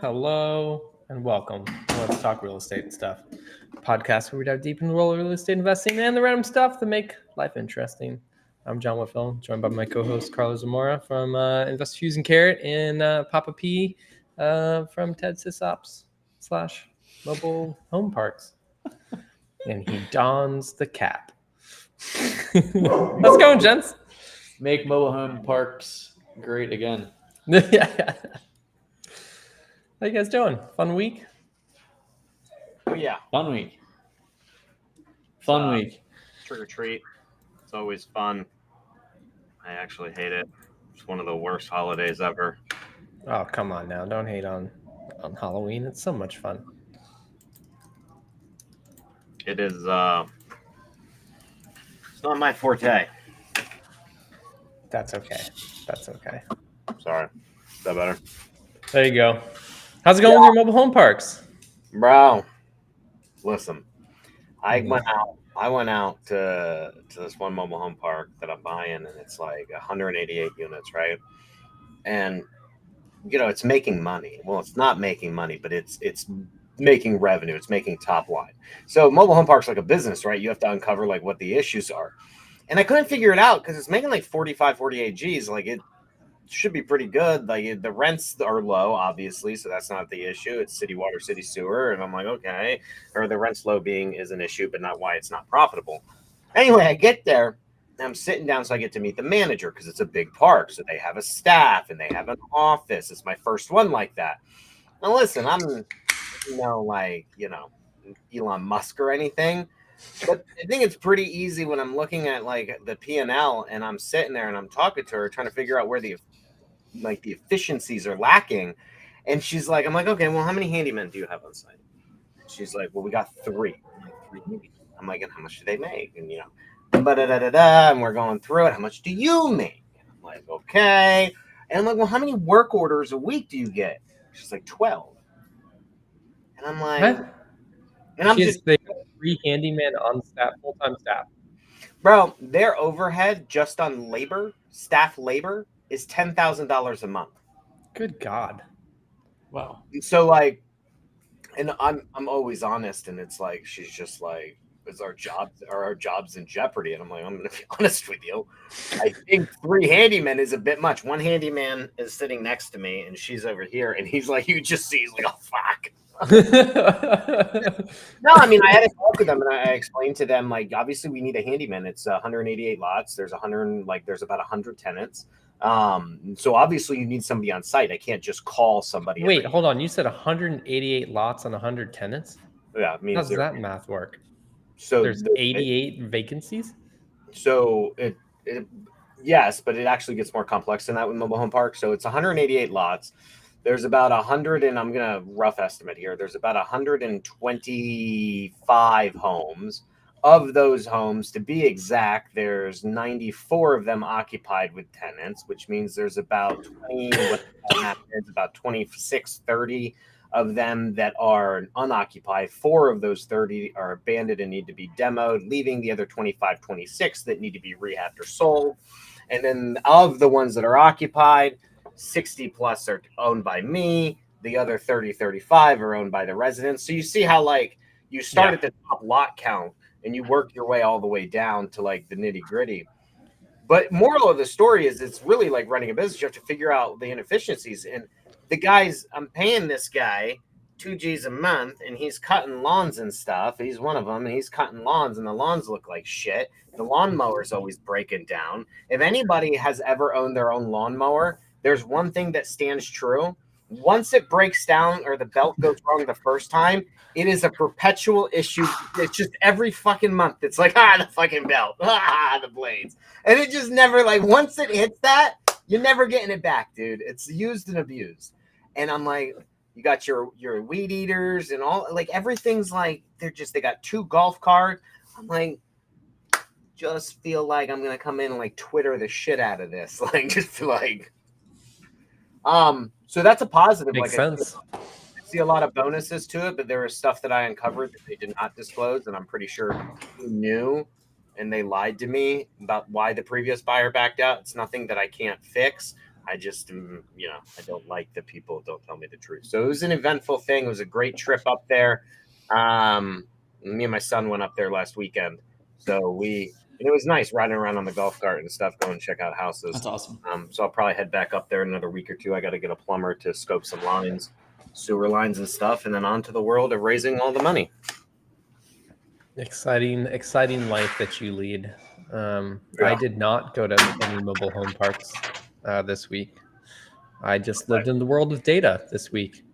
hello, and welcome to Let's Talk Real Estate Stuff, podcast where we dive deep into the world of real estate investing and the random stuff that make life interesting. I'm John Whitfield, joined by my co-host Carlos Zamora from Invest Fuse and Carrot, and Papa P from Ted Sysops / Mobile Home Parks, and he dons the cap. How's it going, gents? Make mobile home parks great again. Yeah. How you guys doing? Fun week? Oh yeah, Fun week. Fun week. trick or treat. It's always fun. I actually hate it. It's one of the worst holidays ever. Oh, come on now. Don't hate on Halloween. It's so much fun. It is it's not my forte. That's okay. That's okay. Sorry. Is that better? There you go. How's it going with your mobile home parks? Bro. Listen. I Mhm. went out to this one mobile home park that I'm buying, and it's like 188 units, right? And it's making money. Well, it's not making money, but it's making revenue. It's making top line. So mobile home parks like a business, right? You have to uncover like what the issues are. And I couldn't figure it out because it's making like 45, 48 G's. Like it should be pretty good. Like the rents are low, obviously, so that's not the issue. It's city water, city sewer, and I'm like, okay. Or the rents low being is an issue, but not why it's not profitable. Anyway, I get there. I'm sitting down, so I get to meet the manager because it's a big park. So they have a staff and they have an office. It's my first one like that. Now, listen, I'm, Elon Musk or anything. But I think it's pretty easy when I'm looking at like the P&L and I'm sitting there and I'm talking to her, trying to figure out where the efficiencies are lacking. And she's like, I'm like, okay, well, how many handymen do you have on site? She's like, well, we got 3. I'm like, 3 handymen. I'm like, and how much do they make? And and we're going through it. How much do you make? And I'm like, okay. And I'm like, well, how many work orders a week do you get? She's like, 12. And I'm like, What? and I'm just, They have 3 handyman on staff, full-time staff. bro, their overhead just on labor, staff labor, is $10,000 a month. Good God. Wow. So like, and I'm always honest, and it's like she's just like, is our jobs in jeopardy? And I'm like, I'm gonna be honest with you. I think 3 handymen is a bit much. One handyman is sitting next to me, and she's over here, and he's like, you just see, he's like, oh fuck. No, I mean, I had to talk with them, and I explained to them like, obviously, we need a handyman. It's 188 lots. There's there's about 100 tenants. So obviously, you need somebody on site. I can't just call somebody. Wait, hold on. You said 188 lots on 100 tenants? Yeah, it means How does that math work? So There's 88 vacancies? So it yes, but it actually gets more complex than that with mobile home park. So it's 188 lots. There's about 100, and I'm gonna rough estimate here. There's about 125 homes. Of those homes, to be exact, there's 94 of them occupied with tenants, which means there's about 26, 30 of them that are unoccupied. 4 of those 30 are abandoned and need to be demoed, leaving the other 25, 26 that need to be rehabbed or sold. And then of the ones that are occupied, 60 plus are owned by me. The other 30, 35 are owned by the residents. So you see how like you start at the top lot count and you work your way all the way down to like the nitty gritty. But moral of the story is it's really like running a business. You have to figure out the inefficiencies. And the guys, I'm paying this guy 2 G's a month, and he's cutting lawns and stuff. He's one of them, and he's cutting lawns, and the lawns look like shit. The lawnmower's always breaking down. If anybody has ever owned their own lawnmower, there's one thing that stands true. Once it breaks down or the belt goes wrong the first time, it is a perpetual issue. It's just every fucking month. It's like, the fucking belt, the blades. And it just never, like, once it hits that, you're never getting it back, dude. It's used and abused. And I'm like, you got your weed eaters and all, like, everything's like, they got 2 golf carts. I'm like, just feel like I'm going to come in and, like, Twitter the shit out of this. Like, just like, so that's a positive. Makes like, sense. I see a lot of bonuses to it, but there was stuff that I uncovered that they did not disclose, and I'm pretty sure who knew, and they lied to me about why the previous buyer backed out. It's nothing that I can't fix, I just, I don't like that people don't tell me the truth. So it was an eventful thing. It was a great trip up there. Me and my son went up there last weekend. So it was nice riding around on the golf cart and stuff, going to check out houses. That's awesome. So I'll probably head back up there in another week or two. I got to get a plumber to scope some lines, sewer lines and stuff, and then on to the world of raising all the money. Exciting life that you lead. Yeah. I did not go to any mobile home parks this week. I just lived in the world of data this week.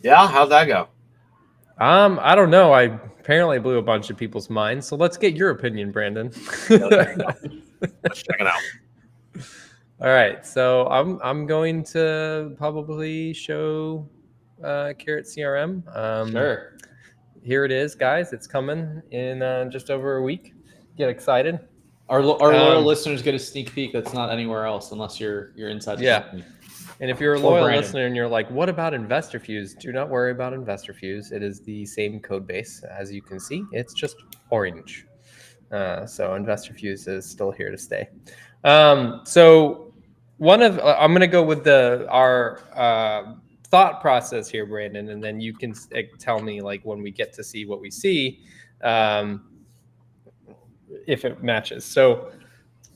Yeah, how'd that go? I don't know. I apparently blew a bunch of people's minds. So let's get your opinion, Brandon. Let's check it out. All right. So I'm going to probably show Carrot CRM. Sure. Here it is, guys. It's coming in just over a week. Get excited. Our loyal listeners get a sneak peek that's not anywhere else unless you're inside the company. And if you're a loyal listener and you're like, what about InvestorFuse? Do not worry about InvestorFuse. It is the same code base. As you can see, it's just orange. So InvestorFuse is still here to stay. So I'm going to go with our thought process here, Brandon, and then you can tell me like when we get to see what we see, if it matches. So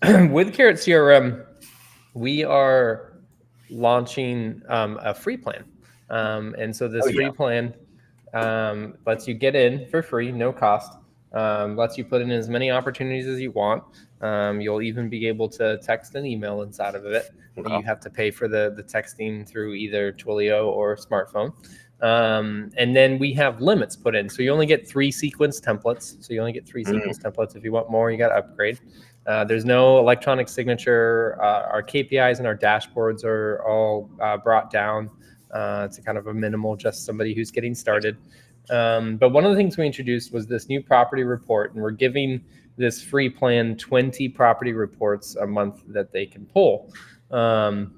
with Carrot CRM, we are launching a free plan. And so this free plan lets you get in for free, no cost, lets you put in as many opportunities as you want. You'll even be able to text and email inside of it. Okay. You have to pay for the texting through either Twilio or smartphone. And then we have limits put in. So you only get 3 sequence templates. So you only get 3 sequence templates. If you want more, you got to upgrade. There's no electronic signature. Our KPIs and our dashboards are all brought down to kind of a minimal, just somebody who's getting started. But one of the things we introduced was this new property report, and we're giving this free plan 20 property reports a month that they can pull. And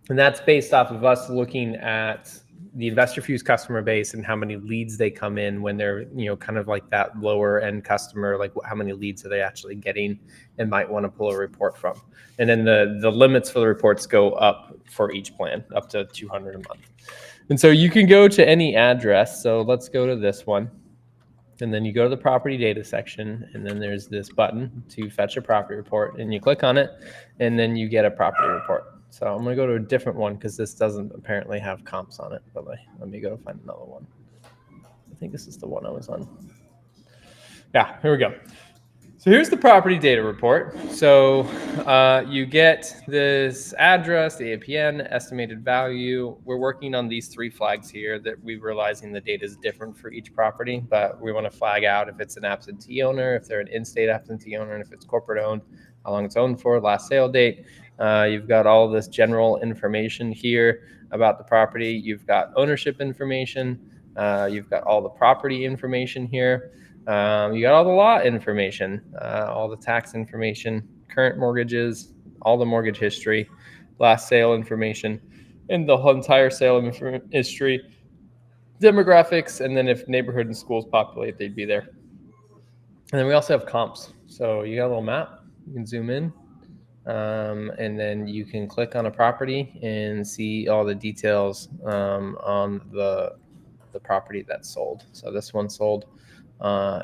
that's based off of us looking at the InvestorFuse customer base and how many leads they come in when they're, kind of like that lower end customer, like how many leads are they actually getting and might want to pull a report from. And then the limits for the reports go up for each plan, up to 200 a month. And so you can go to any address. So let's go to this one. And then you go to the property data section, and then there's this button to fetch a property report, and you click on it, and then you get a property report. So I'm going to go to a different one because this doesn't apparently have comps on it. But let me go find another one. I think this is the one I was on. Yeah, here we go. So here's the property data report. So you get this address, the APN, estimated value. We're working on these 3 flags here that we're realizing the data is different for each property, but we want to flag out if it's an absentee owner, if they're an in-state absentee owner, and if it's corporate owned, how long it's owned for, last sale date. You've got all this general information here about the property. You've got ownership information. You've got all the property information here. You got all the lot information, all the tax information, current mortgages, all the mortgage history, last sale information, and the whole entire sale history, demographics, and then if neighborhood and schools populate, they'd be there. And then we also have comps. So you got a little map. You can zoom in, and then you can click on a property and see all the details on the property that's sold. So this one sold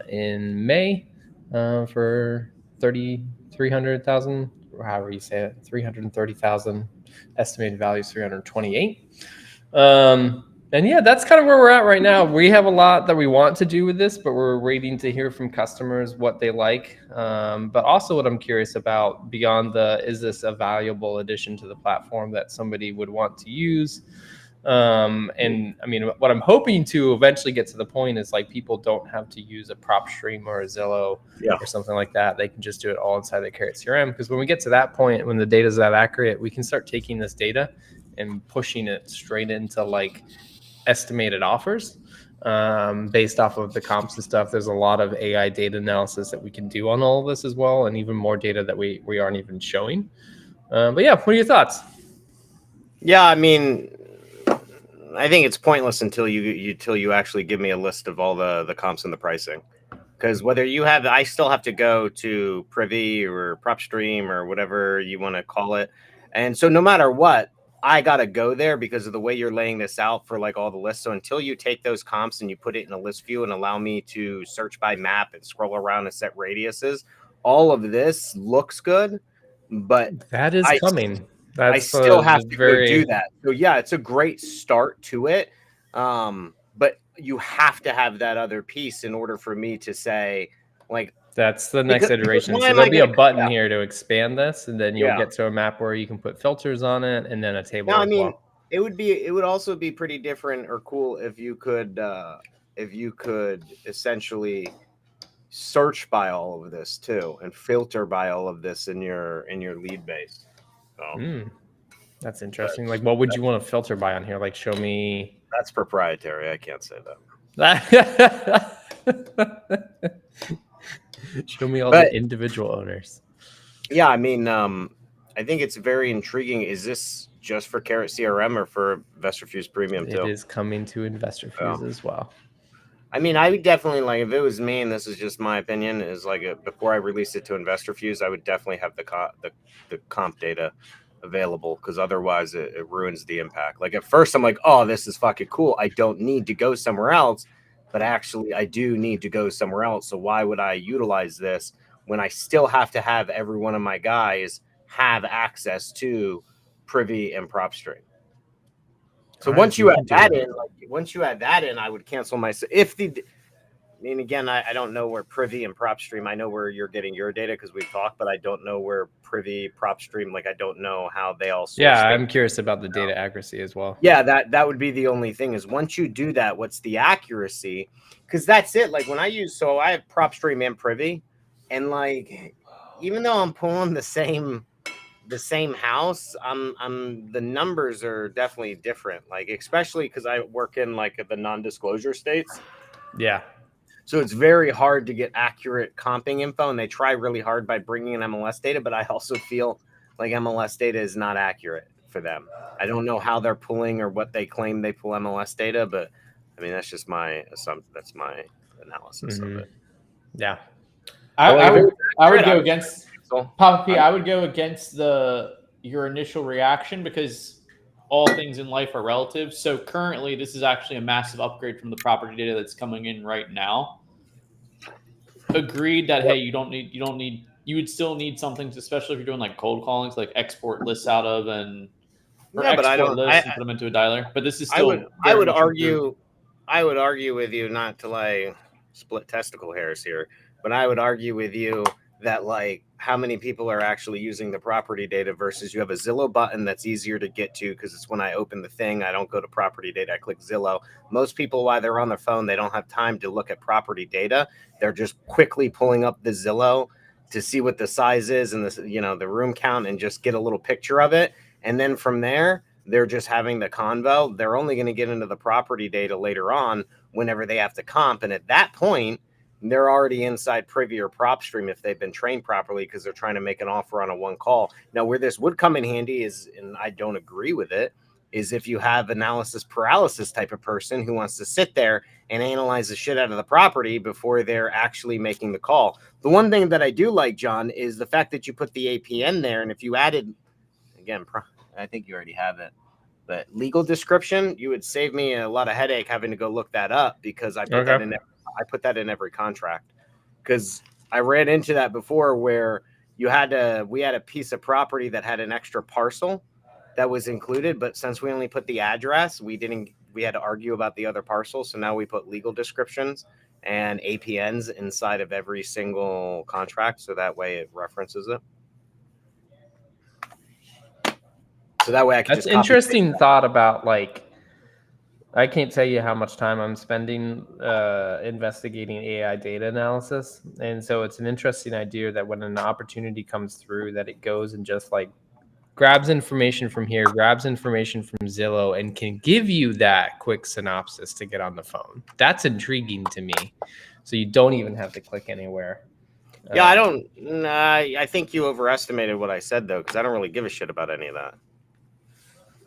in May for $300,000, or however you say it, $330,000. Estimated value is $328,000. And yeah, that's kind of where we're at right now. We have a lot that we want to do with this, but we're waiting to hear from customers what they like. But also what I'm curious about beyond is this a valuable addition to the platform that somebody would want to use? And I mean, what I'm hoping to eventually get to the point is like people don't have to use a PropStream or a Zillow or something like that. They can just do it all inside the Carrot CRM. Because when we get to that point, when the data is that accurate, we can start taking this data and pushing it straight into like estimated offers based off of the comps and stuff. There's a lot of AI data analysis that we can do on all of this as well, and even more data that we aren't even showing. But yeah, what are your thoughts? Yeah, I mean, I think it's pointless until you actually give me a list of all the comps and the pricing. Because whether you have, I still have to go to Privy or PropStream or whatever you want to call it. And so no matter what, I gotta go there because of the way you're laying this out for like all the lists. So until you take those comps and you put it in a list view and allow me to search by map and scroll around and set radiuses, all of this looks good, but That is coming. I still have to go do that. So yeah, it's a great start to it. But you have to have that other piece in order for me to say, like, that's the next iteration. So why am there'll I be a gonna- button here to expand this, and then you'll Yeah. get to a map where you can put filters on it, and then a table No, I as mean, well. it would also be pretty different or cool if you could essentially search by all of this too and filter by all of this in your lead base. So That's interesting. Like, what would you want to filter by on here? Like, show me. that's proprietary. I can't say that. Show me all the individual owners. Yeah, I mean, I think it's very intriguing. Is this just for Carrot CRM or for InvestorFuse Premium too? It is coming to InvestorFuse as well. I mean, I would definitely, like, if it was me, and this is just my opinion, is like before I release it to InvestorFuse, I would definitely have the comp data available, because otherwise it ruins the impact. Like at first I'm like, oh, this is fucking cool. I don't need to go somewhere else, but actually I do need to go somewhere else. So why would I utilize this when I still have to have every one of my guys have access to Privy and PropStream? So once you add that in, I would cancel my. I mean, again, I don't know where Privy and PropStream. I know where you're getting your data because we've talked, but I don't know where Privy, PropStream. Like, I don't know how they all. Yeah, I'm curious about the data accuracy as well. Yeah, that would be the only thing is once you do that, what's the accuracy? Because that's it. Like when I have PropStream and Privy, and like even though I'm pulling the same house, the numbers are definitely different. Like especially because I work in like the non-disclosure states. Yeah. So it's very hard to get accurate comping info, and they try really hard by bringing in MLS data, but I also feel like MLS data is not accurate for them. I don't know how they're pulling or what they claim they pull MLS data, but I mean, that's just my assumption. That's my analysis of it. Yeah. I would go against Papa P. I would go against your initial reaction because all things in life are relative. So currently, this is actually a massive upgrade from the property data that's coming in right now. Agreed that hey, you would still need something, especially if you're doing like cold callings, like export lists out of and but I don't lists and put them into a dialer. But this is still. I would argue with you, not to like split testicle hairs here, but I would argue with you that like how many people are actually using the property data versus you have a Zillow button that's easier to get to because it's when I open the thing, I don't go to property data, I click Zillow. Most people, while they're on their phone, they don't have time to look at property data. They're just quickly pulling up the Zillow to see what the size is and the room count and just get a little picture of it. And then from there, they're just having the convo. They're only going to get into the property data later on whenever they have to comp. And at that point, they're already inside Privy or PropStream if they've been trained properly because they're trying to make an offer on a one call. Now, where this would come in handy is, and I don't agree with it, is if you have analysis paralysis type of person who wants to sit there and analyze the shit out of the property before they're actually making the call. The one thing that I do like, John, is the fact that you put the APN there. And if you added, again, I think you already have it, but legal description, you would save me a lot of headache having to go look that up because I put that in there. I put that in every contract because I ran into that before where we had a piece of property that had an extra parcel that was included, but since we only put the address, we had to argue about the other parcel. So now we put legal descriptions and APNs inside of every single contract. So that way it references it. So that way I can That's interesting thought about like, I can't tell you how much time I'm spending investigating AI data analysis. And so it's an interesting idea that when an opportunity comes through that it goes and just like grabs information from here, grabs information from Zillow and can give you that quick synopsis to get on the phone. That's intriguing to me. So you don't even have to click anywhere. Yeah, I think you overestimated what I said though, because I don't really give a shit about any of that.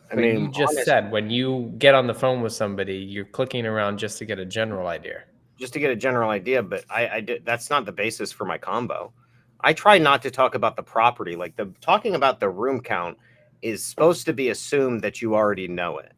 I mean, you just said when you get on the phone with somebody, you're clicking around just to get a general idea. Just to get a general idea, but I did. That's not the basis for my combo. I try not to talk about the property. Like talking about the room count is supposed to be assumed that you already know it.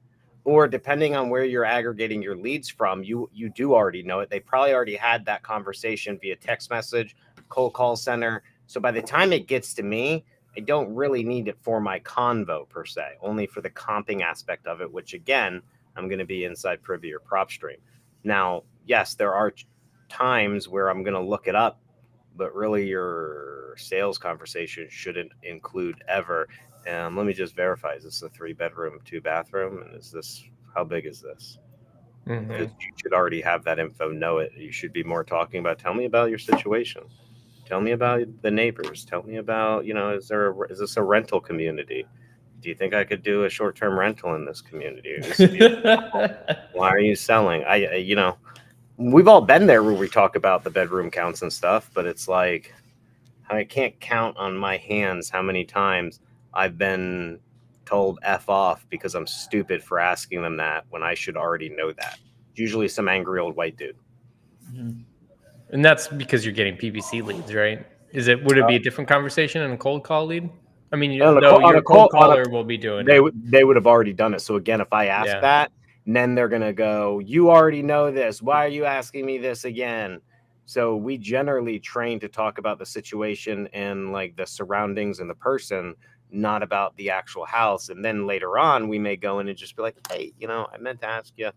Or depending on where you're aggregating your leads from, you do already know it. They probably already had that conversation via text message, cold call center. So by the time it gets to me, I don't really need it for my convo per se, only for the comping aspect of it, which again, I'm going to be inside Privy or PropStream. Now, yes, there are times where I'm going to look it up, but really your sales conversation shouldn't include ever. Let me just verify. Is this a 3-bedroom, 2-bathroom? And how big is this? Because you should already have that info, know it. You should be more talking about, tell me about your situation. Tell me about the neighbors. Tell me about, is this a rental community? Do you think I could do a short-term rental in this community? Why are you selling? We've all been there where we talk about the bedroom counts and stuff, but it's like, I can't count on my hands how many times I've been told F off because I'm stupid for asking them that when I should already know that. Usually some angry old white dude. Mm-hmm. And that's because you're getting PPC leads, right? Would it be a different conversation in a cold call lead? I mean, your cold caller will be doing it. They would have already done it. So again, if I ask that, and then they're going to go, you already know this. Why are you asking me this again? So we generally train to talk about the situation and like the surroundings and the person, not about the actual house. And then later on, we may go in and just be like, hey, I meant to ask you,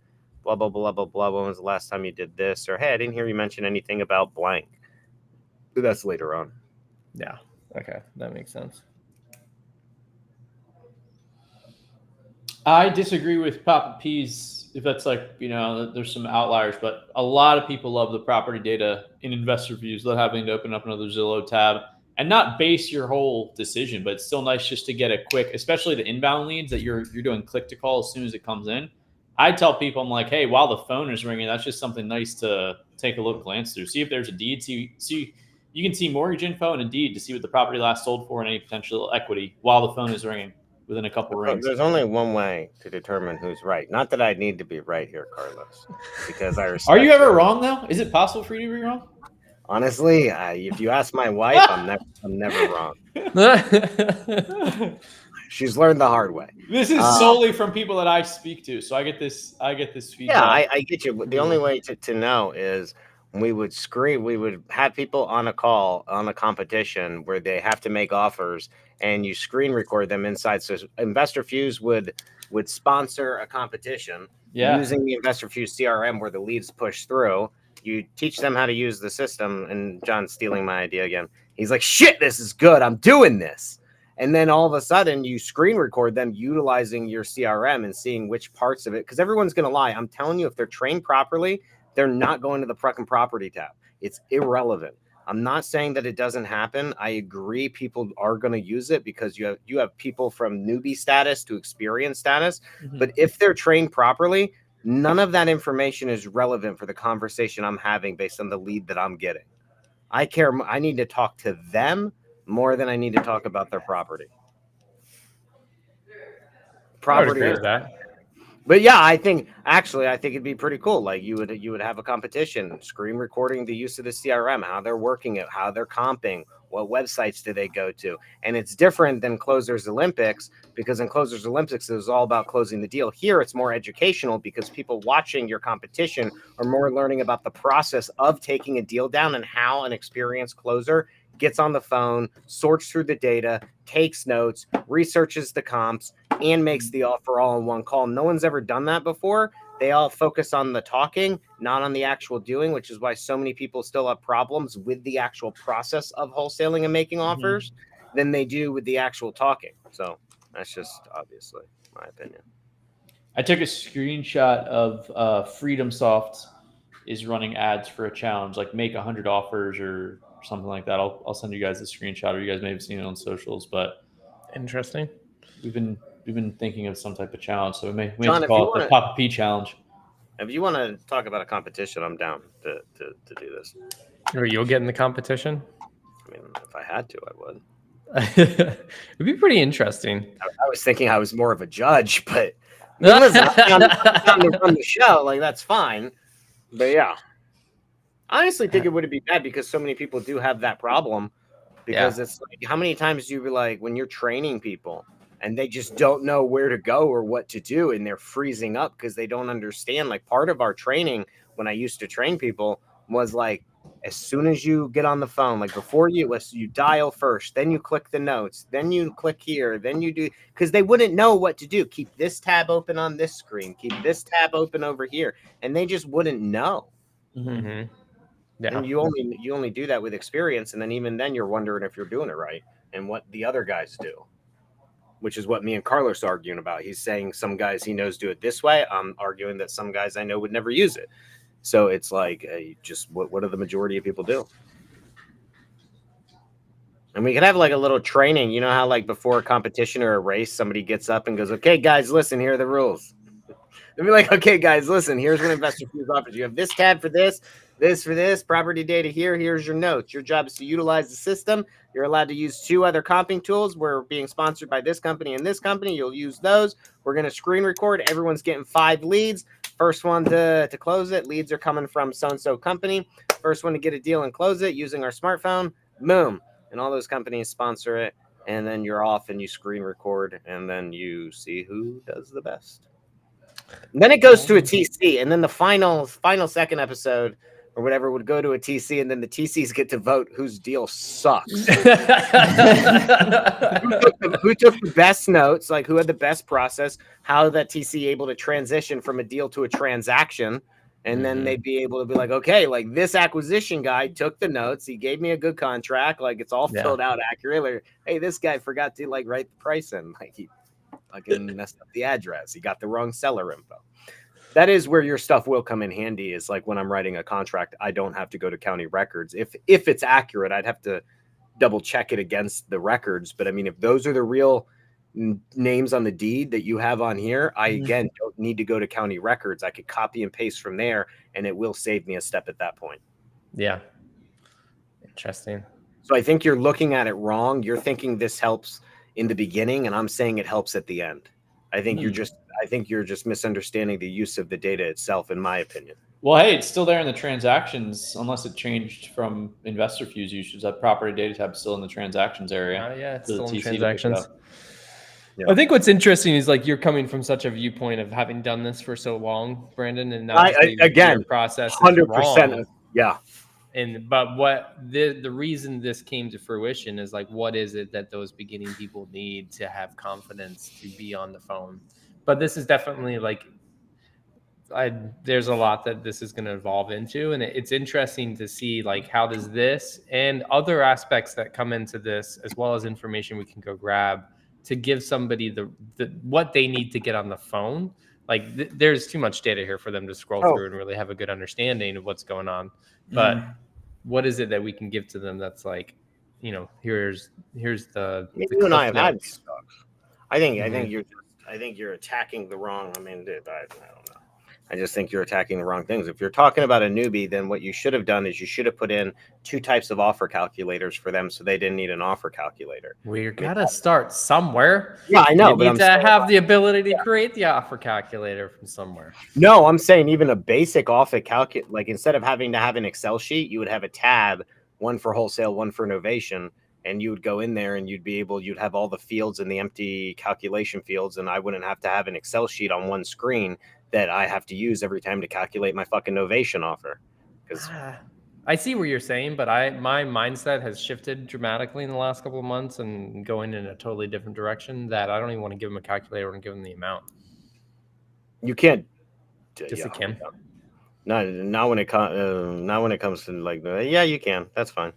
blah, blah, blah, blah, blah. When was the last time you did this? Or, hey, I didn't hear you mention anything about blank. But that's later on. Yeah. Okay. That makes sense. I disagree with Papa P's. If that's there's some outliers, but a lot of people love the property data in investor views, without having to open up another Zillow tab and not base your whole decision. But it's still nice just to get a quick, especially the inbound leads that you're doing click to call as soon as it comes in. I tell people, I'm like, hey, while the phone is ringing, that's just something nice to take a look, glance through, see if there's a deed, see you can see mortgage info and a deed to see what the property last sold for and any potential equity while the phone is ringing. Within a couple rings. There's only one way to determine who's right. Not that I need to be right here, Carlos, because I respect. Are you ever wrong though? Is it possible for you to be wrong? Honestly, if you ask my wife, I'm never wrong. She's learned the hard way. This is solely from people that I speak to, so I get this feedback. Yeah, I get you. The only way to know is we would have people on a call on a competition where they have to make offers, and you screen record them inside. So Investor Fuse would sponsor a competition using the Investor Fuse CRM where the leads push through. You teach them how to use the system, and John's stealing my idea again. He's like, shit, this is good. I'm doing this. And then all of a sudden you screen record them utilizing your CRM and seeing which parts of it, because everyone's going to lie. I'm telling you, if they're trained properly, they're not going to the fucking property tab. It's irrelevant. I'm not saying that it doesn't happen. I agree people are going to use it because you have people from newbie status to experienced status. Mm-hmm. But if they're trained properly, none of that information is relevant for the conversation I'm having based on the lead that I'm getting. I need to talk to them more than I need to talk about their property. Property is that. But yeah, I think it'd be pretty cool. Like you would have a competition, screen recording the use of the CRM, how they're working it, how they're comping, what websites do they go to. And it's different than Closers Olympics, because in Closers Olympics, it was all about closing the deal. Here, it's more educational because people watching your competition are more learning about the process of taking a deal down and how an experienced closer gets on the phone, sorts through the data, takes notes, researches the comps, and makes the offer all in one call. No one's ever done that before. They all focus on the talking, not on the actual doing, which is why so many people still have problems with the actual process of wholesaling and making offers than they do with the actual talking. So that's just obviously my opinion. I took a screenshot of Freedom Soft is running ads for a challenge, like make 100 offers or something like that. I'll send you guys a screenshot, or you guys may have seen it on socials. But interesting. We've been thinking of some type of challenge, so we may have to call it the Papa P challenge. If you want to talk about a competition, I'm down to do this. Or you'll get in the competition? I mean, if I had to, I would. It'd be pretty interesting. I was thinking I was more of a judge, but listen, I'm to run the show. Like, that's fine. But yeah, I honestly think it wouldn't be bad because so many people do have that problem. Because it's like, how many times do you be like, when you're training people and they just don't know where to go or what to do, and they're freezing up because they don't understand. Like, part of our training when I used to train people was like, as soon as you get on the phone, like before you dial first, then you click the notes, then you click here, then you do, because they wouldn't know what to do. Keep this tab open on this screen, keep this tab open over here, and they just wouldn't know. Yeah. And you only do that with experience, and then even then you're wondering if you're doing it right and what the other guys do, which is what me and Carlos are arguing about. He's saying some guys he knows do it this way. I'm arguing that some guys I know would never use it. So it's like, just what do the majority of people do? And we could have like a little training. You know how like before a competition or a race, somebody gets up and goes, okay, guys, listen, here are the rules. They'll be like, okay, guys, listen, here's what Investor Fuse offers. You have this tab for this for this, property data here. Here's your notes. Your job is to utilize the system. You're allowed to use 2 other comping tools. We're being sponsored by this company and this company. You'll use those. We're going to screen record. Everyone's getting 5 leads. First one to close it. Leads are coming from so-and-so company. First one to get a deal and close it using our smartphone. Boom. And all those companies sponsor it. And then you're off and you screen record. And then you see who does the best. And then it goes to a TC. And then the final second episode or whatever would go to a TC. And then the TCs get to vote whose deal sucks. who took the best notes, like who had the best process, how that TC able to transition from a deal to a transaction. And then they'd be able to be like, okay, like this acquisition guy took the notes. He gave me a good contract. Like it's all filled out accurately. Hey, this guy forgot to like write the price in. Like he fucking messed up the address. He got the wrong seller info. That is where your stuff will come in handy, is like when I'm writing a contract, I don't have to go to county records. If it's accurate, I'd have to double check it against the records. But I mean, if those are the real names on the deed that you have on here, I again don't need to go to county records. I could copy and paste from there, and it will save me a step at that point. Yeah. Interesting. So I think you're looking at it wrong. You're thinking this helps in the beginning, and I'm saying it helps at the end. I think you're just misunderstanding the use of the data itself, in my opinion. Well, hey, it's still there in the transactions, unless it changed from Investor Fuse usage. That property data tab is still in the transactions area. Yeah, it's for the still in TC to pick it transactions. up. Yeah. I think what's interesting is like you're coming from such a viewpoint of having done this for so long, Brandon, and now again, process 100%. Yeah. But what the reason this came to fruition is like, what is it that those beginning people need to have confidence to be on the phone? But this is definitely like, there's a lot that this is going to evolve into, and it's interesting to see like how does this and other aspects that come into this, as well as information we can go grab to give somebody the what they need to get on the phone. Like there's too much data here for them to scroll through and really have a good understanding of what's going on. But what is it that we can give to them that's like, you know, here's the you and I have had stocks. I think you're attacking the wrong. I mean, I don't know. I just think you're attacking the wrong things. If you're talking about a newbie, then what you should have done is you should have put in 2 types of offer calculators for them, so they didn't need an offer calculator. We gotta start somewhere. Yeah, I know. You but need to have the ability to create the offer calculator from somewhere. No, I'm saying even a basic offer calculator, like instead of having to have an Excel sheet, you would have a tab, one for wholesale, one for novation, and you would go in there and you'd have all the fields and the empty calculation fields, and I wouldn't have to have an Excel sheet on one screen that I have to use every time to calculate my fucking novation offer. Because I see what you're saying, but my mindset has shifted dramatically in the last couple of months and going in a totally different direction that I don't even want to give them a calculator. I want to give them the amount. you can't. Just a Kim. Not when it comes to like, yeah, you can. That's fine.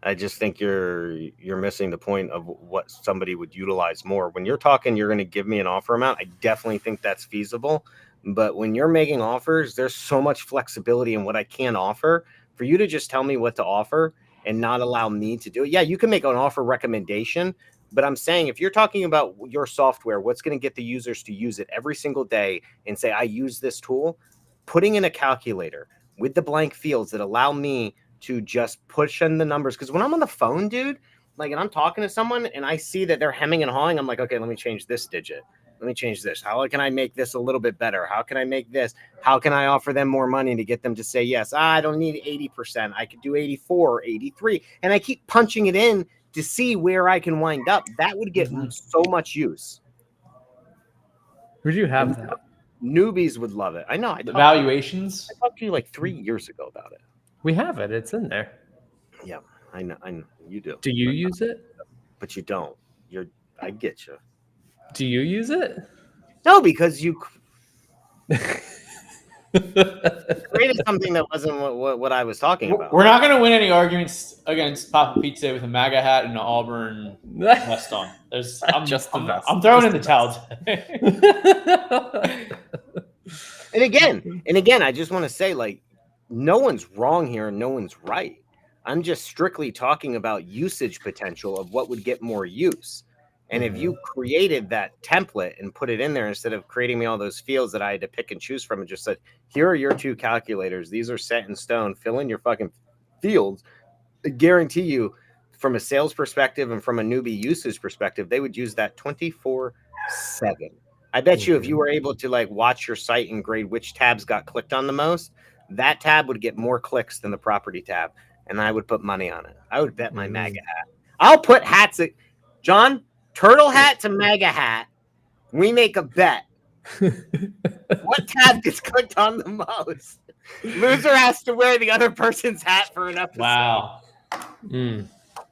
I just think you're missing the point of what somebody would utilize more. When you're talking, you're going to give me an offer amount. I definitely think that's feasible. But when you're making offers, there's so much flexibility in what I can offer. For you to just tell me what to offer and not allow me to do it. Yeah, you can make an offer recommendation, but I'm saying if you're talking about your software, what's going to get the users to use it every single day and say, I use this tool, putting in a calculator with the blank fields that allow me to just push in the numbers. Because when I'm on the phone, dude, like, and I'm talking to someone and I see that they're hemming and hawing, I'm like, okay, let me change this digit. Let me change this. How can I make this a little bit better? How can I make this? How can I offer them more money to get them to say yes? I don't need 80%. I could do 84, 83. And I keep punching it in to see where I can wind up. That would get so much use. Would you have that? Newbies would love it. I know. The valuations. I talked to you like 3 years ago about it. We have it. It's in there. Yeah, I know. You do. Do you use it? But you don't. I get you. Do you use it? No, because you created something that wasn't what I was talking about. We're not going to win any arguments against Papa Pete today with a MAGA hat and an Auburn vest on. I'm throwing in the towel. And again, I just want to say, like, no one's wrong here and no one's right. I'm just strictly talking about usage potential of what would get more use. And if you created that template and put it in there instead of creating me all those fields that I had to pick and choose from and just said, here are your 2 calculators. These are set in stone. Fill in your fucking fields. I guarantee you, from a sales perspective and from a newbie usage perspective, they would use that 24/7. I bet you if you were able to like watch your site and grade which tabs got clicked on the most, that tab would get more clicks than the property tab. And I would put money on it. I would bet my MAGA hat. I'll put hats at John. Turtle hat to MAGA hat. We make a bet. What tab gets clicked on the most? Loser has to wear the other person's hat for an episode. Wow.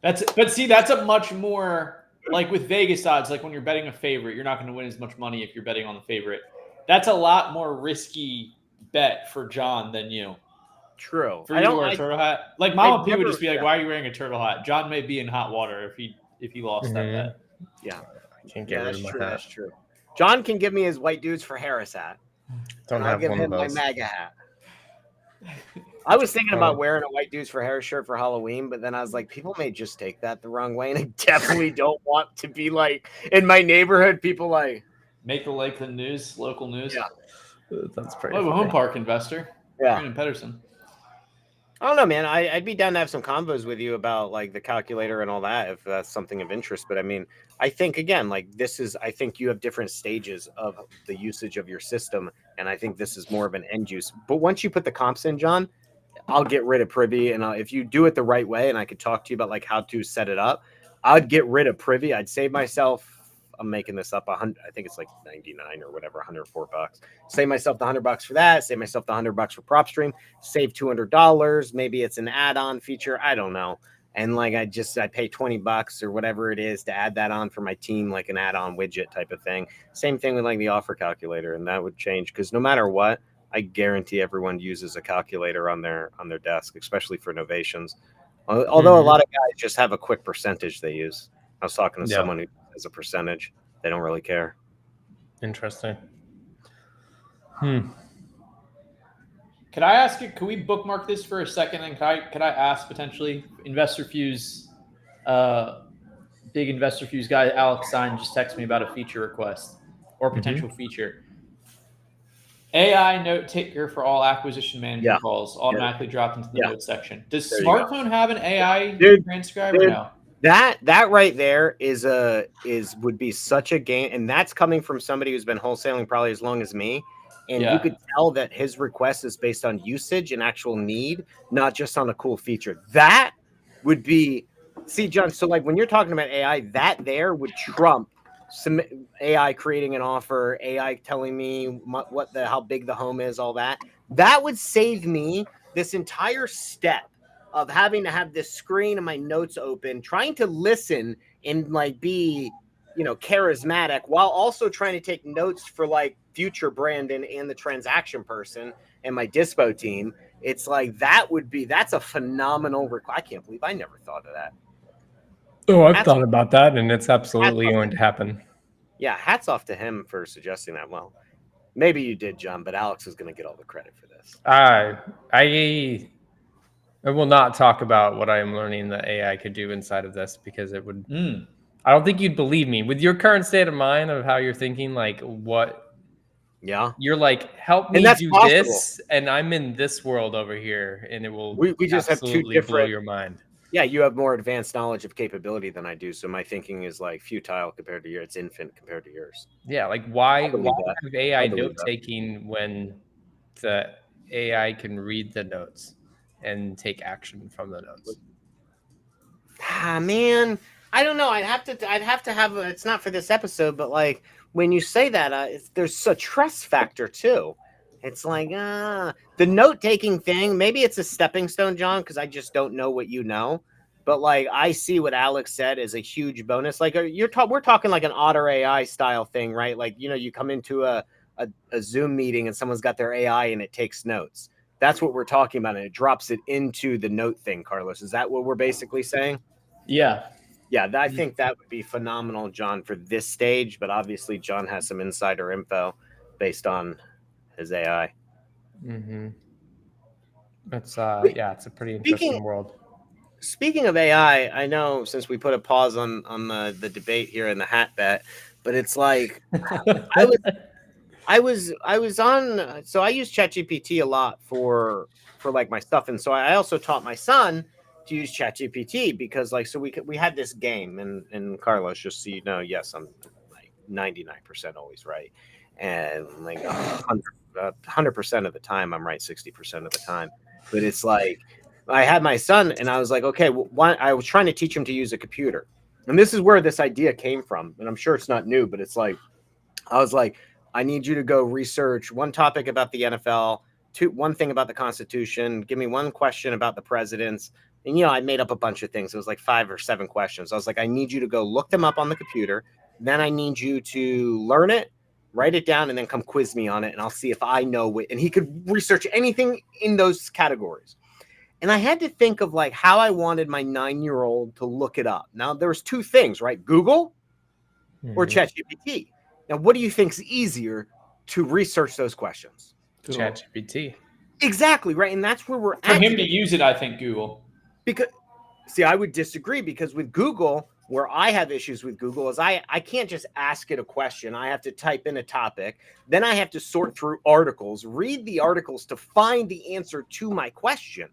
That's a much more like with Vegas odds. Like when you're betting a favorite, you're not going to win as much money if you're betting on the favorite. That's a lot more risky bet for John than you. True. For you to wear a turtle hat, like Mama P would just be like, "Why are you wearing a turtle hat?" John may be in hot water if he lost that bet. Yeah, can't get rid of my hat. That's true. John can give me his White Dudes for Harris hat. Don't I'll have give one him of my those. MAGA hat. I was thinking about wearing a White Dudes for Harris shirt for Halloween, but then I was like, people may just take that the wrong way, and I definitely don't want to be like in my neighborhood. People like make the Lakeland news, local news. Yeah, that's pretty. Oh, a home park investor. Yeah, Brandon Pedersen. I don't know, man. I'd be down to have some combos with you about like the calculator and all that if that's something of interest. But I mean, I think again, like I think you have different stages of the usage of your system, and I think this is more of an end use. But once you put the comps in, John, I'll get rid of Privy, and if you do it the right way, and I could talk to you about like how to set it up, I'd get rid of Privy. I'd save myself. I'm making this up. 100. I think it's like 99 or whatever, $104. Save myself the $100 for that. Save myself the $100 for PropStream. Save $200. Maybe it's an add-on feature. I don't know. And like I pay $20 or whatever it is to add that on for my team, like an add-on widget type of thing. Same thing with like the offer calculator, and that would change because no matter what, I guarantee everyone uses a calculator on their desk, especially for novations. Although a lot of guys just have a quick percentage they use. I was talking to someone who has a percentage. They don't really care. Interesting. Can I ask you, can we bookmark this for a second? And could I ask potentially Investor Fuse, big Investor Fuse guy, Alex Stein, just texted me about a feature request or potential feature. AI note taker for all acquisition management calls automatically dropped into the notes section. Does smartphone have an AI transcriber? No. That right there would be such a game, and that's coming from somebody who's been wholesaling probably as long as me. And you could tell that his request is based on usage and actual need, not just on a cool feature. That would be, see, John, so like when you're talking about AI, that there would trump some AI creating an offer, AI telling me how big the home is, all that. That would save me this entire step of having to have this screen and my notes open, trying to listen and like be, charismatic while also trying to take notes for like future Brandon and the transaction person and my dispo team. It's like that's a phenomenal I can't believe I never thought of that. Oh, I've thought about that, and it's absolutely going to happen. Yeah, hats off to him for suggesting that. Well, maybe you did, John, but Alex is going to get all the credit for this. I will not talk about what I am learning that AI could do inside of this because it would. I don't think you'd believe me with your current state of mind of how you're thinking. Like what? Yeah, you're like, help me do this, and I'm in this world over here, and it will. We just have two different. Blow your mind. Yeah, you have more advanced knowledge of capability than I do, so my thinking is like futile compared to yours. It's infant compared to yours. Yeah, like why have AI note taking when the AI can read the notes and take action from the notes? Man, I don't know. I'd have to have it's not for this episode, but like when you say that, there's a trust factor too. It's like the note taking thing. Maybe it's a stepping stone, John, because I just don't know what you know. But like I see what Alex said as a huge bonus. Like we're talking like an Otter AI style thing, right? Like you come into a Zoom meeting and someone's got their AI and it takes notes. That's what we're talking about, and it drops it into the note thing. Carlos, is that what we're basically saying? Yeah. Yeah, I think that would be phenomenal, John, for this stage. But obviously, John has some insider info based on his AI. Mm-hmm. It's it's a pretty interesting world. Speaking of AI, I know since we put a pause on the debate here in the hat bet, but it's like I was on. So I use ChatGPT a lot for like my stuff, and so I also taught my son to use ChatGPT because like so we had this game, and Carlos, just so you know, yes, I'm like 99% always right, and like 100% of the time I'm right 60% of the time, but it's like I had my son, and I was like, okay, I was trying to teach him to use a computer, and this is where this idea came from, and I'm sure it's not new, but it's like I was like, I need you to go research one topic about the NFL, one thing about the Constitution, give me one question about the presidents. And, I made up a bunch of things. It was like 5 or 7 questions. I was like, I need you to go look them up on the computer. Then I need you to learn it, write it down, and then come quiz me on it. And I'll see if I know it. And he could research anything in those categories. And I had to think of like how I wanted my 9-year-old to look it up. Now, there's 2 things, right? Google or ChatGPT. Now, what do you think is easier to research those questions? ChatGPT. Exactly, right. And that's where we're at. For him to use it, I think Google. Because, see, I would disagree because with Google, where I have issues with Google is I can't just ask it a question. I have to type in a topic. Then I have to sort through articles, read the articles to find the answer to my question.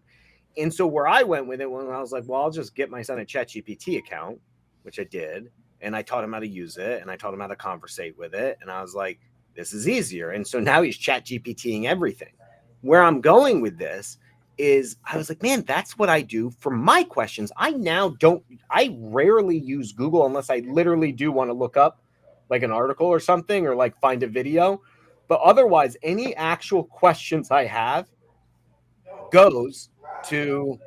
And so where I went with it when I was like, well, I'll just get my son a ChatGPT account, which I did. And I taught him how to use it, and I taught him how to conversate with it. And I was like, this is easier. And so now he's ChatGPTing everything. Where I'm going with this is I was like, man, that's what I do for my questions. I rarely use Google unless I literally do want to look up like an article or something or like find a video. But otherwise, any actual questions I have goes to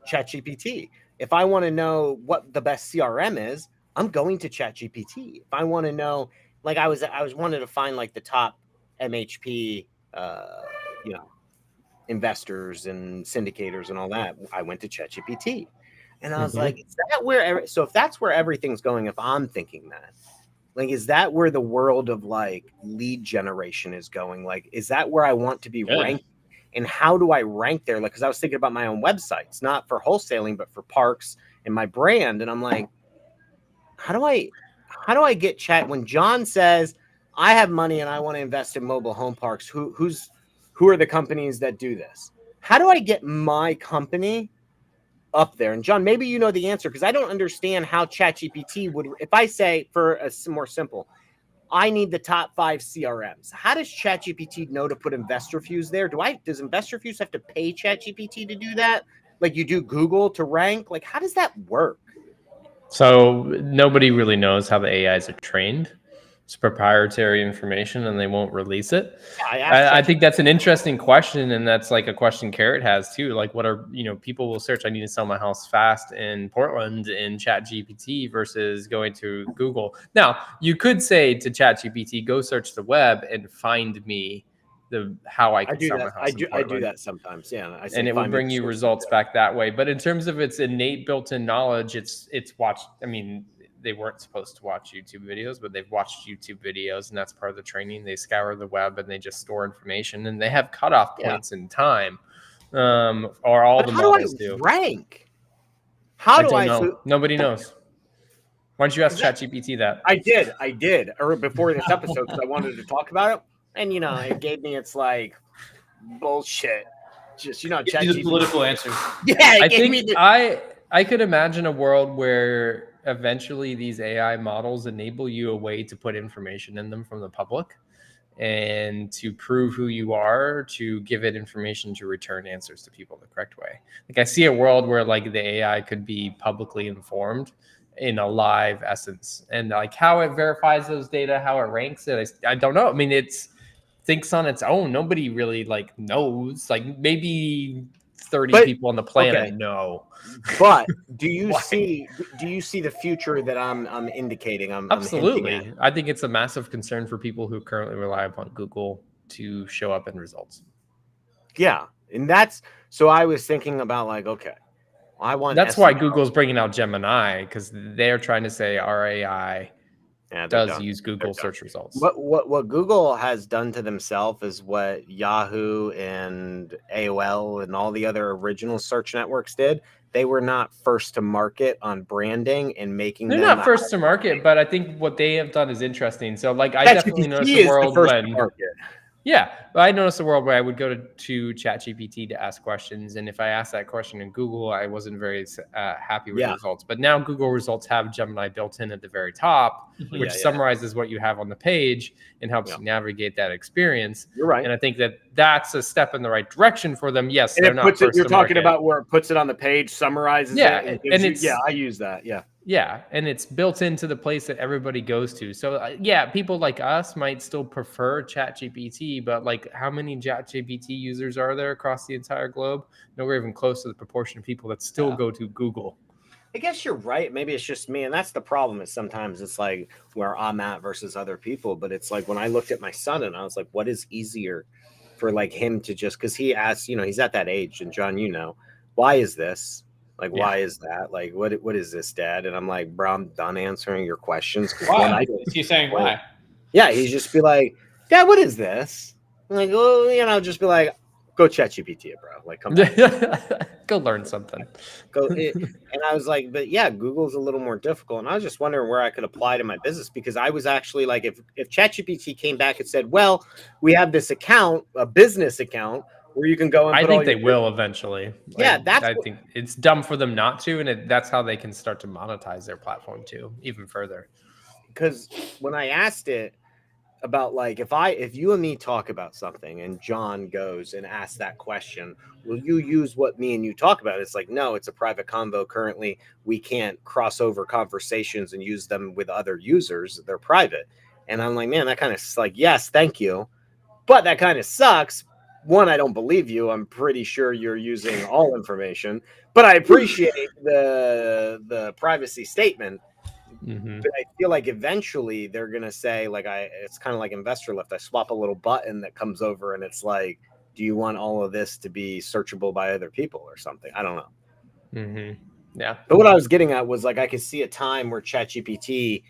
ChatGPT. If I want to know what the best CRM is, I'm going to ChatGPT. If I want to know, like I was wanted to find like the top MHP, investors and syndicators and all that. I went to ChatGPT, and I was like, is that where? So if that's where everything's going, if I'm thinking that, like, is that where the world of like lead generation is going? Like, is that where I want to be ranked? And how do I rank there? Like, because I was thinking about my own websites, not for wholesaling, but for parks and my brand. And I'm like, how do I get chat when John says I have money and I want to invest in mobile home parks? Who are the companies that do this? How do I get my company up there? And John, maybe you know the answer because I don't understand how ChatGPT would. If I say for a more simple, I need the top 5 CRMs. How does ChatGPT know to put InvestorFuse there? Does InvestorFuse have to pay ChatGPT to do that? Like you do Google to rank? Like how does that work? So nobody really knows how the AIs are trained. It's proprietary information and they won't release it. I think that's an interesting question. And that's like a question Carrot has too. Like what are, people will search, I need to sell my house fast in Portland in ChatGPT versus going to Google. Now you could say to ChatGPT, go search the web and find me how I can sell my house. I do that sometimes. Yeah. And it will bring you results back that way. But in terms of its innate built-in knowledge, it's watched. I mean, they weren't supposed to watch YouTube videos, but they've watched YouTube videos, and that's part of the training. They scour the web and they just store information, and they have cutoff points in time, or all the models do. Rank? How do I know? Nobody knows. Why don't you ask ChatGPT that? I did, or before this episode because I wanted to talk about it, and it gave me its like bullshit. Just ChatGPT political answers. Yeah, I could imagine a world where eventually these AI models enable you a way to put information in them from the public and to prove who you are, to give it information to return answers to people the correct way. Like I see a world where like the AI could be publicly informed in a live essence, and like how it verifies those data, how it ranks it, I don't know. I mean, it's thinks on its own. Nobody really like knows. Like maybe 30 people on the planet know. But do you see the future that I'm indicating? I'm Absolutely. hinting at? I think it's a massive concern for people who currently rely upon Google to show up in results. Yeah, and that's so I was thinking about like, okay, I want. That's why Google's bringing out Gemini, because they're trying to say our AI does use Google search results. What Google has done to themselves is what Yahoo and AOL and all the other original search networks did. They were not first to market on branding and making. They're not first to market, but I think what they have done is interesting. So, like, I definitely noticed the world when. Yeah, but I noticed a world where I would go to ChatGPT to ask questions, and if I asked that question in Google, I wasn't very happy with the results. But now Google results have Gemini built in at the very top, which summarizes what you have on the page and helps you navigate that experience. You're right, and I think that that's a step in the right direction for them. Yes, and they're not first. You're talking about where it puts it on the page, summarizes it, and it's I use that. Yeah, and it's built into the place that everybody goes to. So, people like us might still prefer ChatGPT, but like how many ChatGPT users are there across the entire globe? Nowhere even close to the proportion of people that still go to Google. I guess you're right. Maybe it's just me, and that's the problem is sometimes it's like where I'm at versus other people. But it's like when I looked at my son and I was like, what is easier for like him to just, because he asked, he's at that age, and John, why is this? Like, why is that? Like, what is this, Dad? And I'm like, bro, I'm done answering your questions. Why? Is he saying why? Yeah, he's just be like, Dad, what is this? I'm like, well, just be like, go ChatGPT it, bro. Like, come on. Go learn something. And I was like, but yeah, Google's a little more difficult. And I was just wondering where I could apply to my business, because I was actually like, if ChatGPT came back and said, well, we have this account, a business account, where you can go and I think they will eventually. Yeah, I think it's dumb for them not to, and that's how they can start to monetize their platform too, even further. Because when I asked it about like if you and me talk about something and John goes and asks that question, will you use what me and you talk about? It's like, no, it's a private convo. Currently, we can't cross over conversations and use them with other users. They're private. And I'm like, man, that kind of like, yes, thank you. But that kind of sucks. One, I don't believe you. I'm pretty sure you're using all information, but I appreciate the privacy statement. Mm-hmm. But I feel like eventually they're gonna say, like, it's kind of like Investor Lift. I swap a little button that comes over, and it's like, do you want all of this to be searchable by other people or something? I don't know. Mm-hmm. Yeah. But what I was getting at was like I could see a time where ChatGPT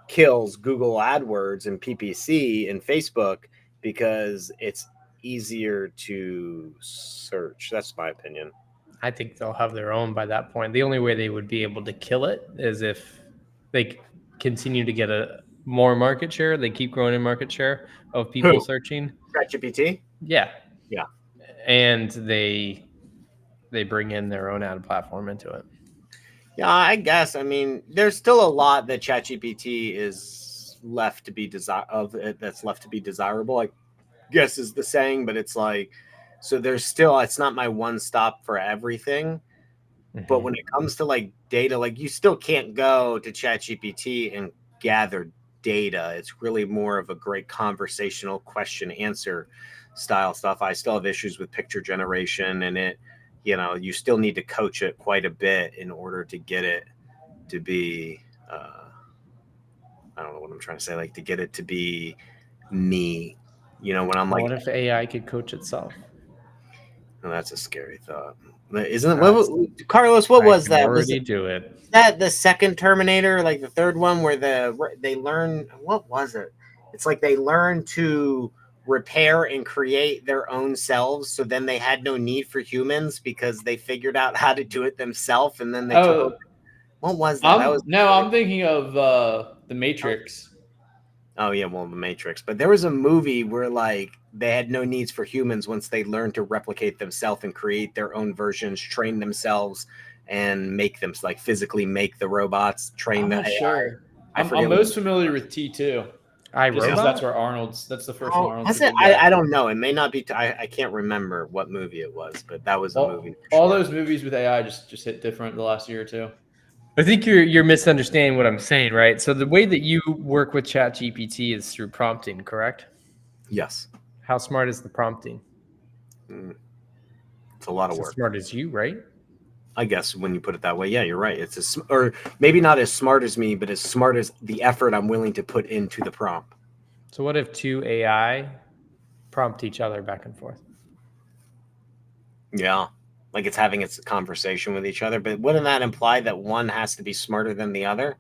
kills Google AdWords and PPC and Facebook because it's easier to search. That's my opinion. I think they'll have their own by that point. The only way they would be able to kill it is if they continue to get more market share. They keep growing in market share of people searching. ChatGPT? Yeah. Yeah. And they bring in their own ad platform into it. Yeah, I guess. I mean, there's still a lot that ChatGPT is left to be that's left to be desirable. I guess is the saying, but it's like, so there's still, it's not my one stop for everything. Mm-hmm. But when it comes to like data, like you still can't go to ChatGPT and gather data. It's really more of a great conversational question answer style stuff. I still have issues with picture generation, and you still need to coach it quite a bit in order to get it to be, I don't know what I'm trying to say, like to get it to be me. When I'm like, what if AI could coach itself? Oh, that's a scary thought. Isn't it? Carlos, what was that? Already do it. That the second Terminator, like the third one, where they learn. What was it? It's like they learn to repair and create their own selves. So then they had no need for humans because they figured out how to do it themselves. And then they took over. What was that? I'm thinking of The Matrix. Oh, yeah, well, The Matrix. But there was a movie where, like, they had no needs for humans once they learned to replicate themselves and create their own versions, train themselves, and make them, like, physically make the robots, train the AI. Sure. I'm most familiar with T2. That's where that's the first one Arnold. I don't know. It may not be. I can't remember what movie it was, but that was a movie. All those movies with AI just hit different the last year or two. I think you're misunderstanding what I'm saying, right? So the way that you work with ChatGPT is through prompting, correct? Yes. How smart is the prompting? It's a lot of It's as work. smart as you, right? I guess when you put it that way, yeah, you're right. It's or maybe not as smart as me, but as smart as the effort I'm willing to put into the prompt. So what if two AI prompt each other back and forth? Yeah. Like it's having its conversation with each other. But wouldn't that imply that one has to be smarter than the other?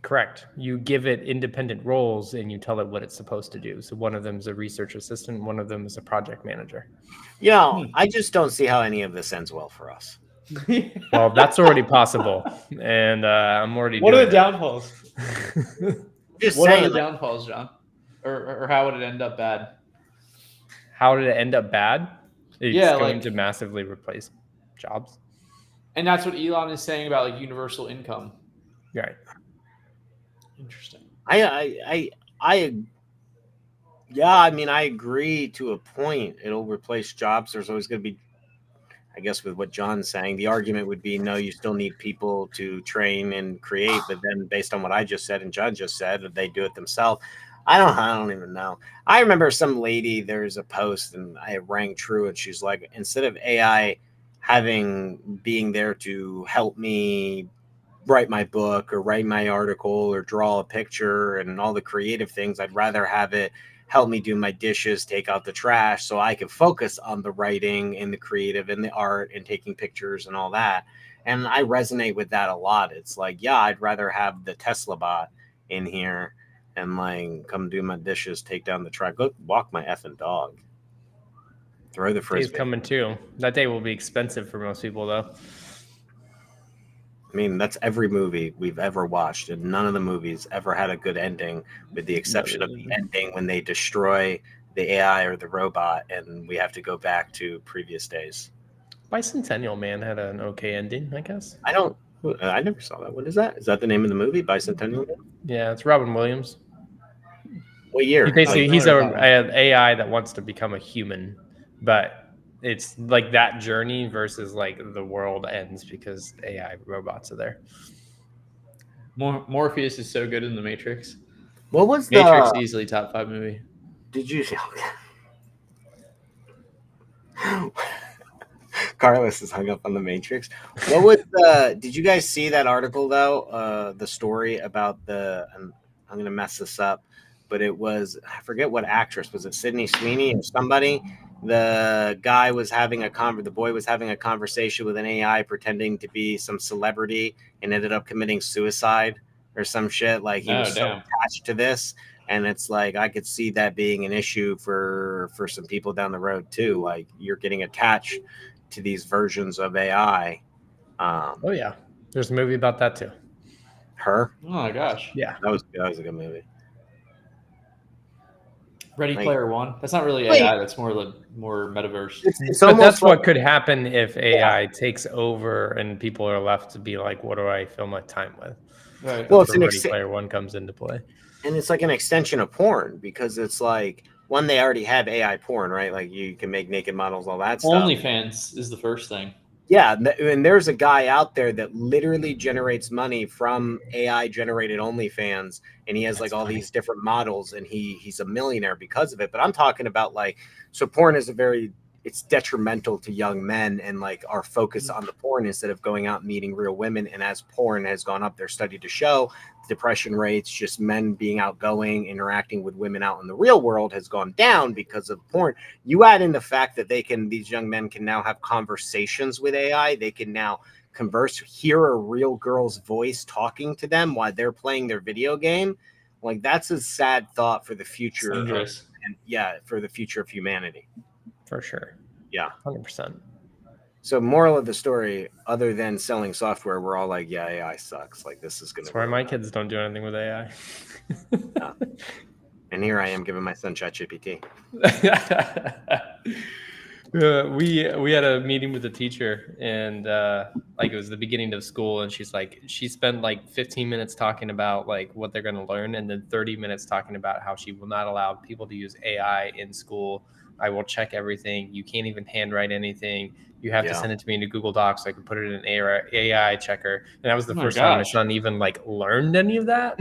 Correct. You give it independent roles and you tell it what it's supposed to do. So one of them is a research assistant, one of them is a project manager. I just don't see how any of this ends well for us. Well, that's already possible. And I'm already What are doing the downfalls? Just What saying, are the downfalls, John? Or how would it end up bad? How did it end up bad? It's Yeah, going like- to massively replace jobs. And that's what Elon is saying about like universal income. Right. Interesting. I mean, I agree to a point. It'll replace jobs. There's always going to be, I guess, with what John's saying, the argument would be, no, you still need people to train and create. But then based on what I just said and John just said, that they do it themselves. I don't even know. I remember some lady, there's a post and I rang true. And she's like, instead of AI being there to help me write my book or write my article or draw a picture and all the creative things, I'd rather have it help me do my dishes, take out the trash, so I can focus on the writing and the creative and the art and taking pictures and all that. And I resonate with that a lot. It's like, yeah, I'd rather have the Tesla bot in here and like come do my dishes, take down the trash, go walk my effing dog, throw the Day's frisbee. coming too. That day will be expensive for most people, though. I mean, that's every movie we've ever watched, and none of the movies ever had a good ending, with the exception of the ending when they destroy the AI or the robot, and we have to go back to previous days. Bicentennial Man had an okay ending, I guess. I never saw that. What is that? Is that the name of the movie, Bicentennial Man? Yeah, it's Robin Williams. What year? He's an AI that wants to become a human, but it's like that journey versus like the world ends because AI robots are there. Morpheus is so good in The Matrix. What was Matrix easily top 5 movie. Did you see? Carlos is hung up on The Matrix. What was did you guys see that article though? The story about I'm going to mess this up, but it was, I forget what actress, was it Sydney Sweeney or somebody? The guy was having the boy was having a conversation with an AI pretending to be some celebrity and ended up committing suicide or some shit. Like he was so attached to this. And it's like, I could see that being an issue for some people down the road too. Like you're getting attached to these versions of AI. Oh yeah, there's a movie about that too. Her? Oh my gosh. Yeah, that was a good movie. Ready Player One. That's not really AI. That's more metaverse. But that's what could happen if AI takes over and people are left to be like, what do I fill my time with? Right. Well, it's Ready Player One comes into play. And it's like an extension of porn because it's like, one, they already have AI porn, right? Like you can make naked models, all that stuff. OnlyFans is the first thing. Yeah, and there's a guy out there that literally generates money from AI generated OnlyFans, and he has like all these different models, and he's a millionaire because of it. But I'm talking about like, so porn is it's detrimental to young men and like our focus on the porn instead of going out and meeting real women. And as porn has gone up, there's study to show depression rates, just men being outgoing, interacting with women out in the real world has gone down because of porn. You add in the fact that these young men can now have conversations with AI. They can now converse, hear a real girl's voice talking to them while they're playing their video game. Like that's a sad thought for the future. For the future of humanity. For sure. Yeah. 100%. So moral of the story, other than selling software, we're all like, yeah, AI sucks. Like this is going to. That's why my kids don't do anything with AI. Yeah. And here I am giving my son ChatGPT. We had a meeting with a teacher and like it was the beginning of school and she spent like 15 minutes talking about like what they're going to learn and then 30 minutes talking about how she will not allow people to use AI in school I will check everything. You can't even handwrite anything. You have to send it to me into Google Docs so I can put it in an AI checker. And that was the first time my son even like learned any of that.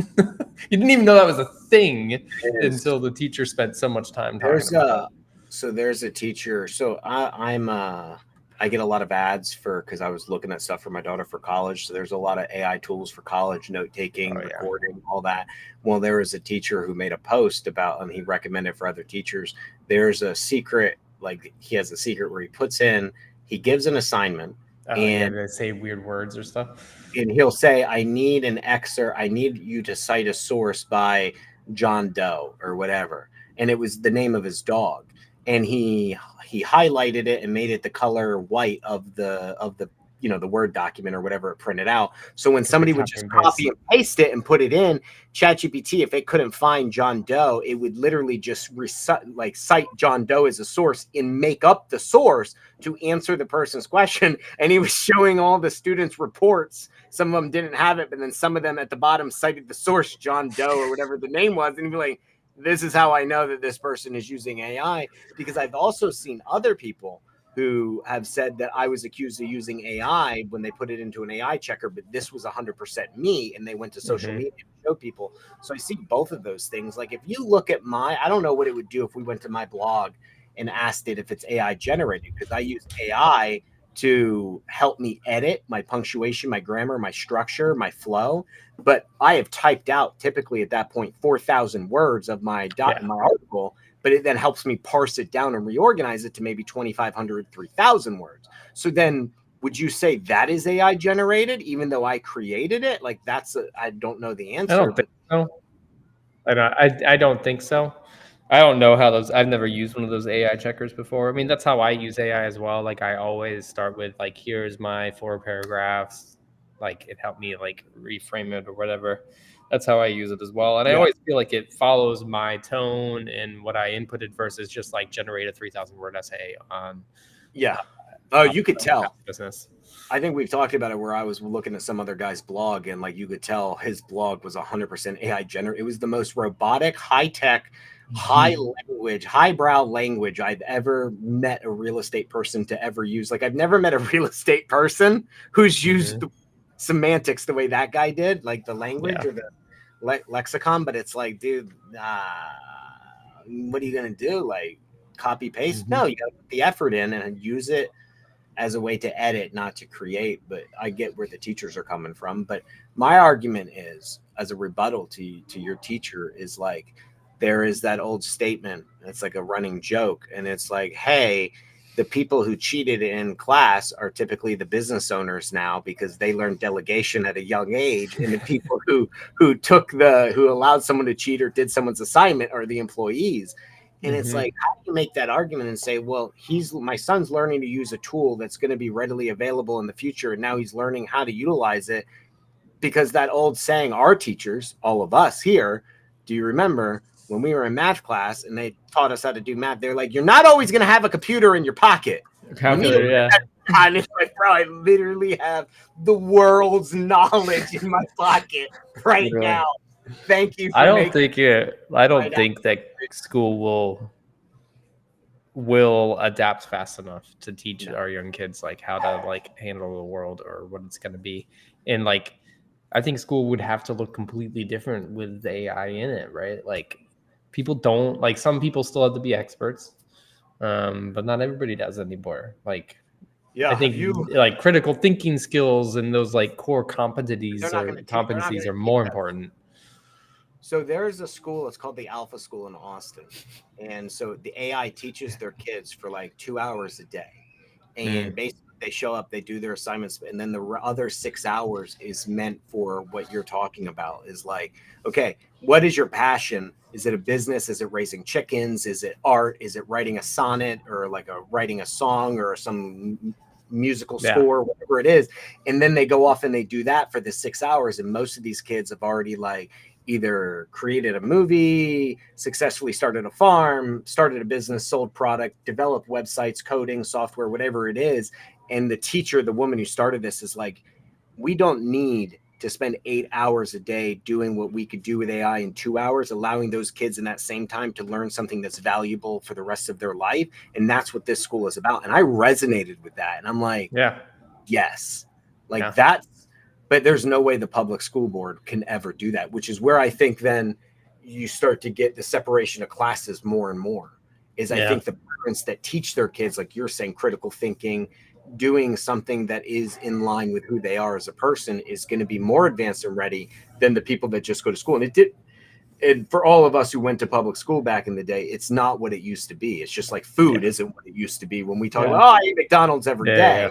He didn't even know that was a thing until the teacher spent so much time talking about it. So there's a teacher. So I get a lot of ads because I was looking at stuff for my daughter for college. So there's a lot of AI tools for college, note taking, recording, all that. Well, there was a teacher who made a post about, and he recommended for other teachers. There's a secret, like he has a secret where he gives an assignment, and they say weird words or stuff. And he'll say, I need an excerpt. I need you to cite a source by John Doe or whatever. And it was the name of his dog. And he highlighted it and made it the color white of the the Word document or whatever it printed out. So when somebody would just copy and paste it and put it in ChatGPT, if it couldn't find John Doe, it would literally just cite John Doe as a source and make up the source to answer the person's question. And he was showing all the students' reports. Some of them didn't have it, but then some of them at the bottom cited the source, John Doe or whatever the name was. And he'd be like, this is how I know that this person is using AI, because I've also seen other people who have said that I was accused of using AI when they put it into an AI checker, but this was 100% me, and they went to social media to show people. So I see both of those things. Like if you look at I don't know what it would do if we went to my blog and asked it if it's AI generated, because I use AI to help me edit my punctuation, my grammar, my structure, my flow. But I have typed out typically at that point 4,000 words of my article, but it then helps me parse it down and reorganize it to maybe 2,500, 3,000 words. So then would you say that is AI generated, even though I created it? Like I don't know the answer. I don't think so. I don't think so. I don't know how I've never used one of those AI checkers before. I mean, that's how I use AI as well. Like I always start with like, here's my 4 paragraphs. Like it helped me like reframe it or whatever. That's how I use it as well. And I always feel like it follows my tone and what I inputted versus just like generate a 3,000 word essay on. Yeah. Oh, you could tell. Business. I think we've talked about it where I was looking at some other guy's blog and like you could tell his blog was 100% AI generated. It was the most robotic, high-tech, high language, highbrow language I've ever met a real estate person to ever use. Like I've never met a real estate person who's used the semantics the way that guy did, like the language or the lexicon. But it's like, dude, what are you going to do? Like copy paste? No, you got to put the effort in and use it as a way to edit, not to create. But I get where the teachers are coming from. But my argument is, as a rebuttal to your teacher, is like, there is that old statement. It's like a running joke. And it's like, hey, the people who cheated in class are typically the business owners now because they learned delegation at a young age. And the people who allowed someone to cheat or did someone's assignment are the employees. And it's like, how do you make that argument and say, well, my son's learning to use a tool that's going to be readily available in the future. And now he's learning how to utilize it, because that old saying, our teachers, all of us here, do you remember when we were in math class and they taught us how to do math? They're like, you're not always going to have a computer in your pocket. Calculator, And it's like, bro, I literally have the world's knowledge in my pocket right now. Thank you. I don't think that school will adapt fast enough to teach our young kids like how to like handle the world or what it's going to be. And like, I think school would have to look completely different with the AI in it, right? Like people don't, like some people still have to be experts, but not everybody does anymore. Like, I think like critical thinking skills and those like core competencies are more important. So there's a school, it's called the Alpha School in Austin. And so the AI teaches their kids for like 2 hours a day. And basically they show up, they do their assignments, and then the other 6 hours is meant for what you're talking about. Is like, okay, what is your passion? Is it a business? Is it raising chickens? Is it art? Is it writing a sonnet or like writing a song or some musical score, whatever it is? And then they go off and they do that for the 6 hours. And most of these kids have already like either created a movie, successfully started a farm, started a business, sold product, developed websites, coding, software, whatever it is. And the teacher, the woman who started this, is like, we don't need to spend 8 hours a day doing what we could do with AI in 2 hours, allowing those kids in that same time to learn something that's valuable for the rest of their life. And that's what this school is about. And I resonated with that. And I'm like, Yeah. yes, like Yeah. that's, but there's no way the public school board can ever do that, which is where I think then you start to get the separation of classes more and more. Is I think the parents that teach their kids, like you're saying, critical thinking, doing something that is in line with who they are as a person is going to be more advanced and ready than the people that just go to school. And and for all of us who went to public school back in the day, it's not what it used to be. It's just like food isn't what it used to be when we talk about, I eat McDonald's every day. Yeah.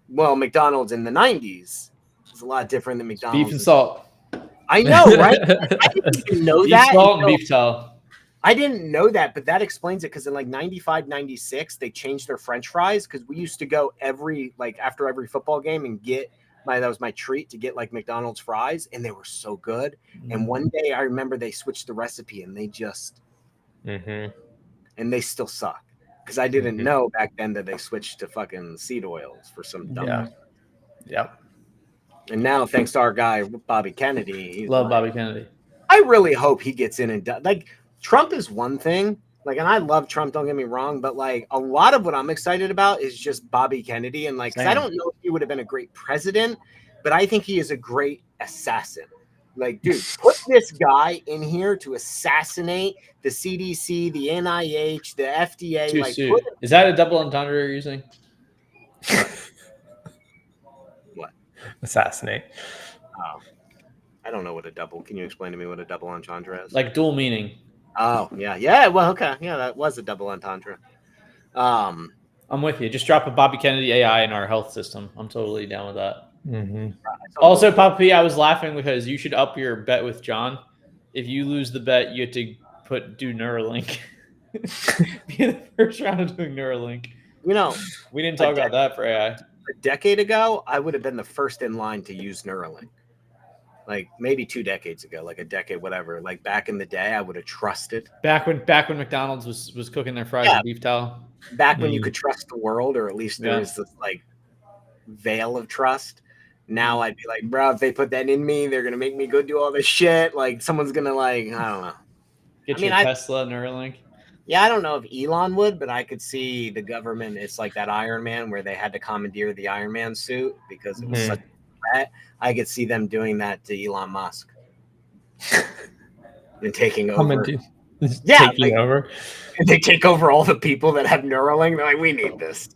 Well, McDonald's in the 90s is a lot different than McDonald's. Beef and salt. I know, right? I didn't even know that. Beef salt and beef towel. I didn't know that, but that explains it, because in like 95, 96, they changed their French fries, because we used to go after every football game and that was my treat to get like McDonald's fries, and they were so good. And one day I remember they switched the recipe and they just, and they still suck, because I didn't know back then that they switched to fucking seed oils for some dumb. Yeah. And now, thanks to our guy, Bobby Kennedy. Love Bobby Kennedy. I really hope he gets in and does. Like, Trump is one thing, like, and I love Trump, don't get me wrong, but like a lot of what I'm excited about is just Bobby Kennedy. And like, 'cause I don't know if he would have been a great president, but I think he is a great assassin. Like, dude, put this guy in here to assassinate the CDC, the NIH, the FDA. Like, is that a double entendre you're using? What? Assassinate. I don't know what can you explain to me what a double entendre is? Like dual meaning. Oh, yeah. Well, okay. Yeah, that was a double entendre. I'm with you. Just drop a Bobby Kennedy AI in our health system. I'm totally down with that. Also, Papa P, I was laughing because you should up your bet with John. If you lose the bet, you have to do Neuralink. Be in the first round of doing Neuralink. You know, we didn't talk about that for AI. A decade ago, I would have been the first in line to use Neuralink. Like maybe 2 decades ago, like a decade, whatever. Like back in the day, I would have trusted. Back when McDonald's was cooking their fries in beef towel. Back when you could trust the world, or at least there was this like veil of trust. Now I'd be like, bro, if they put that in me, they're gonna make me go do all this shit. Like someone's gonna I don't know. Get your Tesla Neuralink. Yeah, I don't know if Elon would, but I could see the government. It's like that Iron Man where they had to commandeer the Iron Man suit because it was such a threat. I could see them doing that to Elon Musk and taking over. Taking over. And they take over all the people that have Neuralink. They're like, we need this.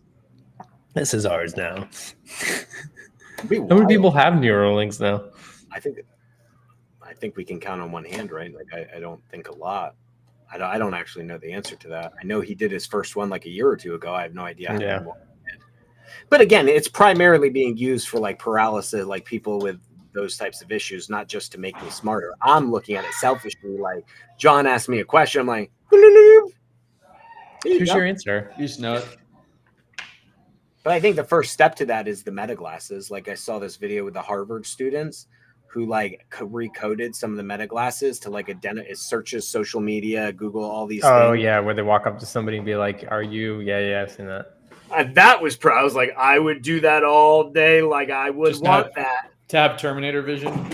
This is ours now. How many people have Neuralinks now? I think we can count on one hand, right? Like I don't think a lot. I don't actually know the answer to that. I know he did his first one like a year or two ago. I have no idea how many more he did. But again, it's primarily being used for like paralysis, like people with those types of issues, not just to make me smarter. I'm looking at it selfishly. Like John asked me a question. I'm like, here's your answer. You just know it. But I think the first step to that is the meta glasses. Like I saw this video with the Harvard students who like recoded some of the meta glasses to like it searches social media, Google, all these things. Oh yeah, where they walk up to somebody and be like, "Are you?" Yeah, I've seen that. That was I was like, I would do that all day. Like I would just want that. To have Terminator vision.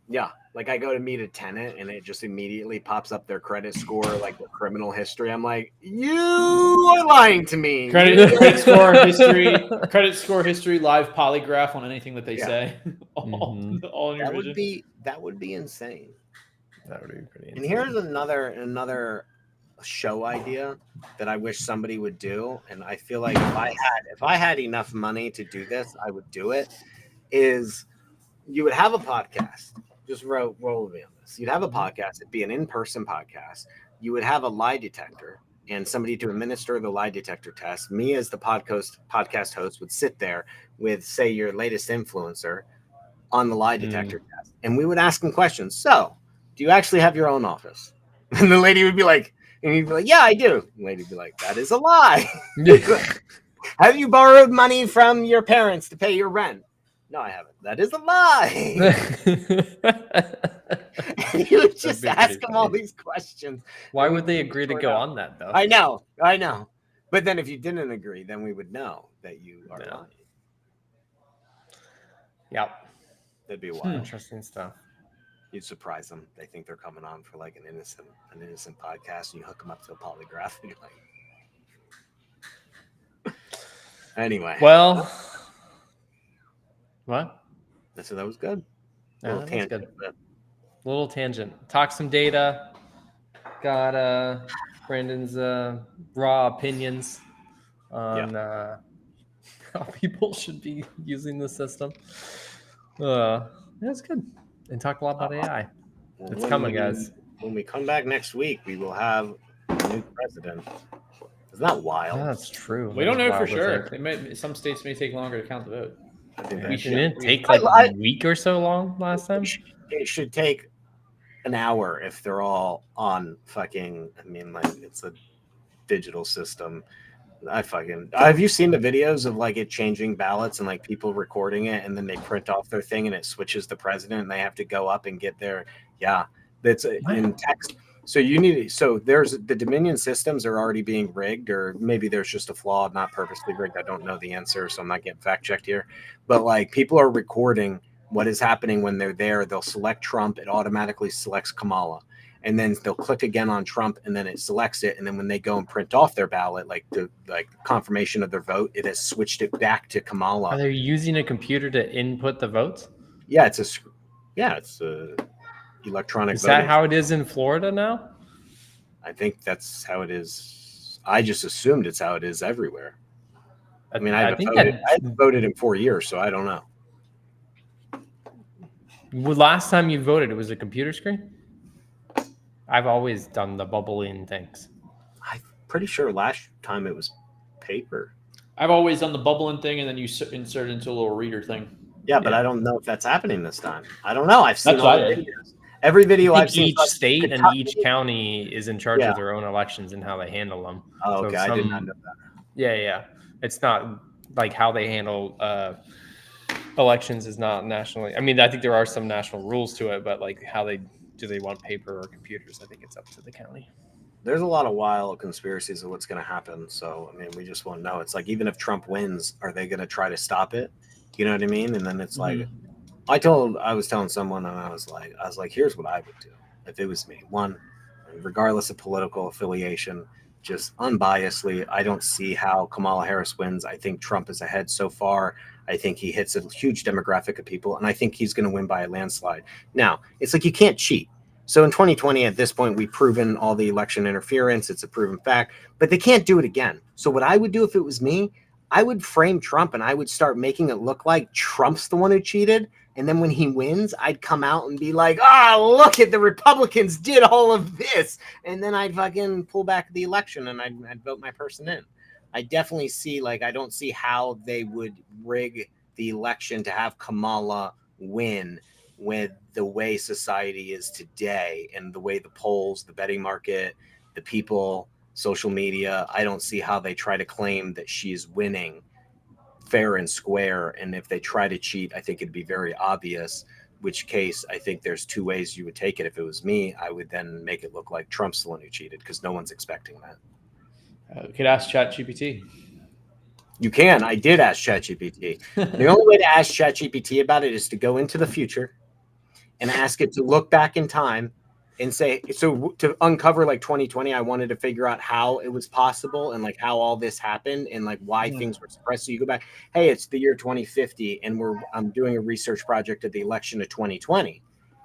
Yeah. Like I go to meet a tenant and it just immediately pops up their credit score, like their criminal history. I'm like, you are lying to me. Credit score history, live polygraph on anything that they say. all in your vision. That would be insane. That would be pretty insane. And here's another show idea that I wish somebody would do. And I feel like if I had enough money to do this, I would do it. Is you would have a podcast. Just roll with me on this. You'd have a podcast. It'd be an in-person podcast. You would have a lie detector and somebody to administer the lie detector test. Me as the podcast host would sit there with, say, your latest influencer on the lie detector test. And we would ask them questions. So, do you actually have your own office? And the lady would be like, and he'd be like, yeah, I do. The lady would be like, that is a lie. Have you borrowed money from your parents to pay your rent? No, I haven't. That is a lie. You would just ask them all these questions. Why would they agree to go on that, though? I know. But then if you didn't agree, then we would know that you are lying. Yep. That'd be wild. Interesting stuff. You'd surprise them. They think they're coming on for like an innocent podcast, and you hook them up to a polygraph, and you're like, anyway. Well, what? So that was good. Yeah, Little that was tangent, good. but Little tangent. Talk some data. Got Brandon's raw opinions on how people should be using the system. That's good. And talk a lot about AI. It's coming, guys. When we come back next week, we will have a new president. Isn't that wild? Yeah, that's true. We don't know for Wild to sure. think. Some states may take longer to count the vote. I think It that didn't take like a week or so long last time. it should take an hour if they're all on fucking. I mean, like it's a digital system. Have you seen the videos of like it changing ballots and like people recording it and then they print off their thing and it switches the president and they have to go up and get their that's in text. So there's the Dominion systems are already being rigged, or maybe there's just a flaw, not purposely rigged. I don't know the answer, so I'm not getting fact checked here. But like people are recording what is happening when they're there. They'll select Trump, it automatically selects Kamala. And then they'll click again on Trump, and then it selects it. And then when they go and print off their ballot, like the confirmation of their vote, it has switched it back to Kamala. Are they using a computer to input the votes? Yeah, it's a electronic. Is that how it is in Florida now? I think that's how it is. I just assumed it's how it is everywhere. I mean, I haven't voted in 4 years, so I don't know. Last time you voted, it was a computer screen? I've always done the bubbling things. I'm pretty sure last time it was paper. I've always done the bubbling thing, and then you insert it into a little reader thing. Yeah, but I don't know if that's happening this time. I don't know. I've seen That's all what I the did. videos. Every video I've seen. Each state and each county is in charge of their own elections and how they handle them. Oh, okay. I did not know that. Yeah. It's not like how they handle elections is not nationally. I mean, I think there are some national rules to it, but like how they want paper or computers? I think it's up to the county. There's a lot of wild conspiracies of what's going to happen. So, I mean, we just won't know. It's like, even if Trump wins, are they going to try to stop it? You know what I mean? And then it's like, I was telling someone, and I was like, here's what I would do if it was me. One, regardless of political affiliation, just unbiasedly, I don't see how Kamala Harris wins. I think Trump is ahead so far. I think he hits a huge demographic of people, and I think he's going to win by a landslide. Now, it's like you can't cheat. So in 2020, at this point, we've proven all the election interference. It's a proven fact, but they can't do it again. So what I would do if it was me, I would frame Trump, and I would start making it look like Trump's the one who cheated. And then when he wins, I'd come out and be like, look at the Republicans did all of this. And then I'd fucking pull back the election and I'd vote my person in. I definitely see, I don't see how they would rig the election to have Kamala win with the way society is today and the way the polls, the betting market, the people, social media. I don't see how they try to claim that she's winning fair and square. And if they try to cheat, I think it'd be very obvious, which case I think there's two ways you would take it. If it was me, I would then make it look like Trump's the one who cheated because no one's expecting that. We could ask ChatGPT. You can. I did ask ChatGPT. The only way to ask ChatGPT about it is to go into the future and ask it to look back in time and say, so to uncover 2020, I wanted to figure out how it was possible and how all this happened and why things were suppressed. So you go back, hey, it's the year 2050 and I'm doing a research project at the election of 2020.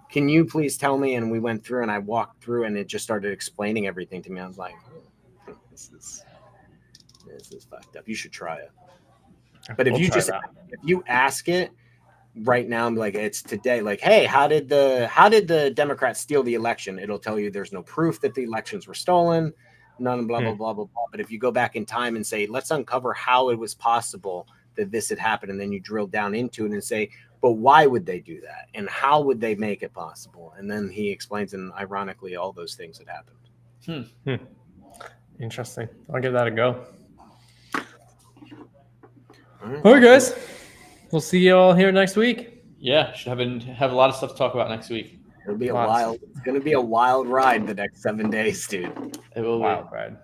Can you please tell me? And we went through and I walked through and it just started explaining everything to me. I was like, this is fucked up. You should try it. But if if you ask it right now and be like, it's today, hey, how did the Democrats steal the election? It'll tell you there's no proof that the elections were stolen, none, blah, blah, blah, blah, blah. But if you go back in time and say, let's uncover how it was possible that this had happened, and then you drill down into it and say, but why would they do that? And how would they make it possible? And then he explains, and ironically, all those things had happened. Interesting. I'll give that a go. All right, guys. We'll see you all here next week. Yeah, should have a lot of stuff to talk about next week. It's going to be a wild ride the next 7 days, dude. It will be. Wild ride.